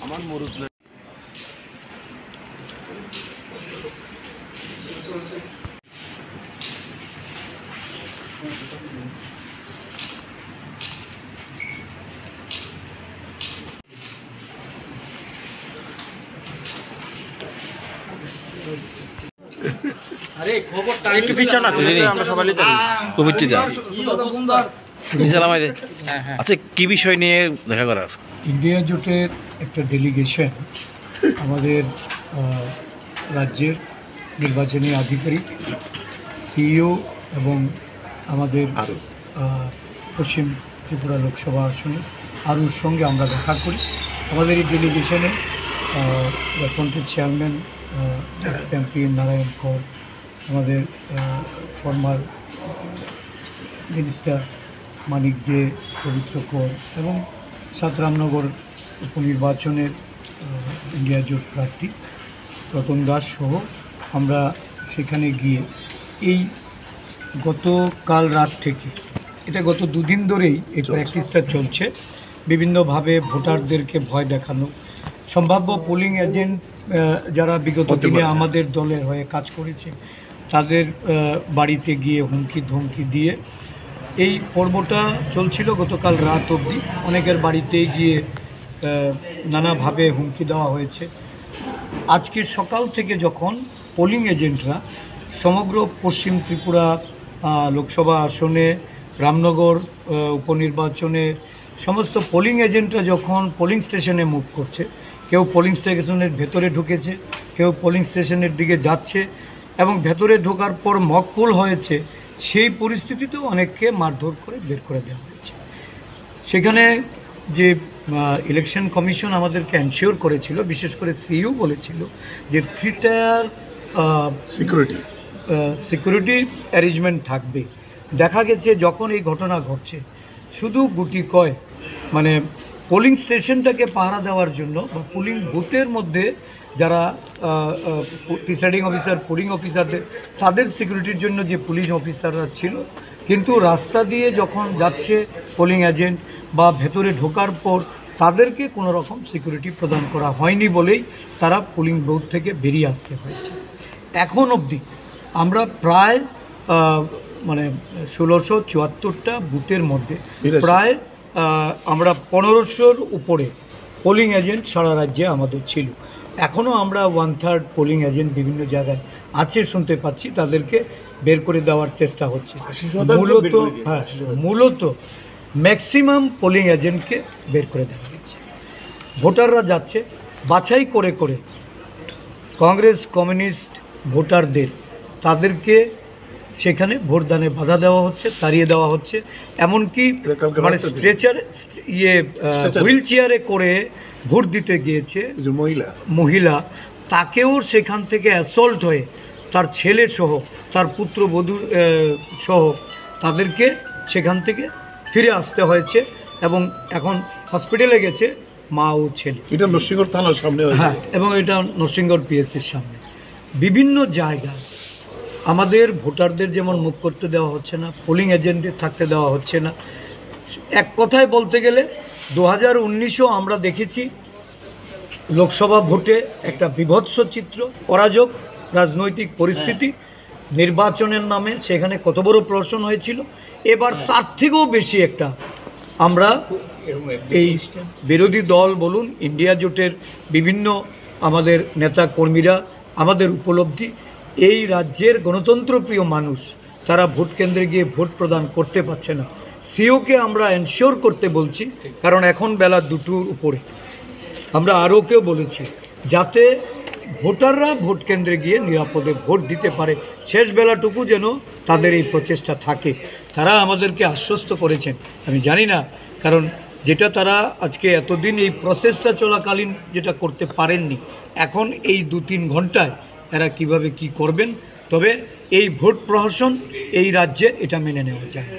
আমার মরুদ না আরে খবরটা একটু পিছনে না তুই আমরা সবাই লিখতে কবিটি দা নিজালামাই দে আচ্ছা কি বিষয় নিয়ে দেখা করার ইন্ডিয়া জোটের একটা ডেলিগেশন আমাদের রাজ্যের নির্বাচনী আধিকারিক সিইও এবং আমাদের পশ্চিম ত্রিপুরা লোকসভা আসনে আরুর সঙ্গে আমরা দেখা করি। আমাদের এই ডেলিগেশনে কান্ট্রির চেয়ারম্যান এমপি নারায়ণ কর, আমাদের ফর্মার মিনিস্টার মানিক দে, পবিত্র কর এবং সাতরামনগর উপনির্বাচনের ইন্ডিয়া জোট প্রার্থী রতন দাস সহ আমরা সেখানে গিয়ে এই গতকাল রাত থেকে এটা গত দুদিন ধরেই এই প্র্যাকটিসটা চলছে। বিভিন্নভাবে ভোটারদেরকে ভয় দেখানো, সম্ভাব্য পোলিং এজেন্টস যারা বিগত দিনে আমাদের দলের হয়ে কাজ করেছে তাদের বাড়িতে গিয়ে হুমকি ধমকি দিয়ে এই পর্বটা চলছিল গতকাল রাত অবধি। অনেকের বাড়িতে গিয়ে নানাভাবে হুমকি দেওয়া হয়েছে। আজকের সকাল থেকে যখন পোলিং এজেন্টরা সমগ্র পশ্চিম ত্রিপুরা লোকসভা আসনে, রামনগর উপনির্বাচনে সমস্ত পোলিং এজেন্টরা যখন পোলিং স্টেশনে মুভ করছে, কেউ পোলিং স্টেশনের ভেতরে ঢুকেছে, কেউ পোলিং স্টেশনের দিকে যাচ্ছে এবং ভেতরে ঢোকার পর মকপুল হয়েছে, সেই পরিস্থিতিতেও অনেককে মারধর করে বের করে দেওয়া হয়েছে। সেখানে যে ইলেকশন কমিশন আমাদেরকে এনশিওর করেছিল, বিশেষ করে সিইও বলেছিল যে 3 টায়ার সিকিউরিটি অ্যারেঞ্জমেন্ট থাকবে। দেখা গেছে যখন এই ঘটনা ঘটছে শুধু গুটি কয় মানে পোলিং স্টেশনটাকে পাহারা দেওয়ার জন্য বা পোলিং বুথের মধ্যে যারা প্রিসাইডিং অফিসার, পোলিং অফিসারদের তাদের সিকিউরিটির জন্য যে পুলিশ অফিসাররা ছিল, কিন্তু রাস্তা দিয়ে যখন যাচ্ছে পোলিং এজেন্ট বা ভেতরে ঢোকার পর তাদেরকে কোনো রকম সিকিউরিটি প্রদান করা হয়নি বলেই তারা পোলিং বুথ থেকে বেরিয়ে আসতে হয়েছে। এখন অবধি আমরা প্রায় মানে 1674টা বুথের মধ্যে প্রায় আমরা 1500-র উপরে পোলিং এজেন্ট সারা রাজ্যে আমাদের ছিল। এখনও আমরা 1/3 পোলিং এজেন্ট বিভিন্ন জায়গায় আছে শুনতে পাচ্ছি, তাদেরকে বের করে দেওয়ার চেষ্টা হচ্ছে। মূলত ম্যাক্সিমাম পোলিং এজেন্টকে বের করে দেওয়া হচ্ছে। ভোটাররা যাচ্ছে বাছাই করে করে, কংগ্রেস কমিউনিস্ট ভোটারদের তাদেরকে সেখানে ভোটদানে বাধা দেওয়া হচ্ছে, তাড়িয়ে দেওয়া হচ্ছে। এমনকি মানে হুইল চেয়ারে করে ভোট দিতে গিয়েছে মহিলা, তাকেও সেখান থেকে অ্যাসল্ট হয়ে তার ছেলে সহ, তার পুত্রবধূ সহ তাদেরকে সেখান থেকে ফিরে আসতে হয়েছে এবং এখন হসপিটালে গেছে মা ও ছেলে। এটা নরসিংগড় থানার সামনে, হ্যাঁ, এবং এটা নরসিংগড় পিএসসির সামনে। বিভিন্ন জায়গায় আমাদের ভোটারদের যেমন মুখ করতে দেওয়া হচ্ছে না, পোলিং এজেন্টদের থাকতে দেওয়া হচ্ছে না। এক কথায় বলতে গেলে 2019-ও আমরা দেখেছি লোকসভা ভোটে একটা বিভৎস চিত্র, অরাজক রাজনৈতিক পরিস্থিতি, নির্বাচনের নামে সেখানে কত বড় প্রহসন হয়েছিল। এবার তার থেকেও বেশি একটা আমরা এই বিরোধী দল বলুন, ইন্ডিয়া জোটের বিভিন্ন আমাদের নেতা কর্মীরা, আমাদের উপলব্ধি এই রাজ্যের গণতন্ত্রপ্রিয় মানুষ তারা ভোট কেন্দ্রে গিয়ে ভোট প্রদান করতে পারছে না। সিওকে আমরা এনশিওর করতে বলছি, কারণ এখন বেলা 2টোর উপরে। আমরা আরও কেউ বলেছি যাতে ভোটাররা ভোট কেন্দ্রে গিয়ে নিরাপদে ভোট দিতে পারে, শেষ বেলাটুকু যেন তাদের এই প্রচেষ্টা থাকে। তারা আমাদেরকে আশ্বস্ত করেছেন, আমি জানি না, কারণ যেটা তারা আজকে এতদিন এই প্রসেসটা চলাকালীন যেটা করতে পারেননি, এখন এই 2-3 ঘন্টায় এরা কিভাবে কি করবেন। তবে এই ভোট প্রহসন এই রাজ্যে এটা মেনে নেওয়া যায়।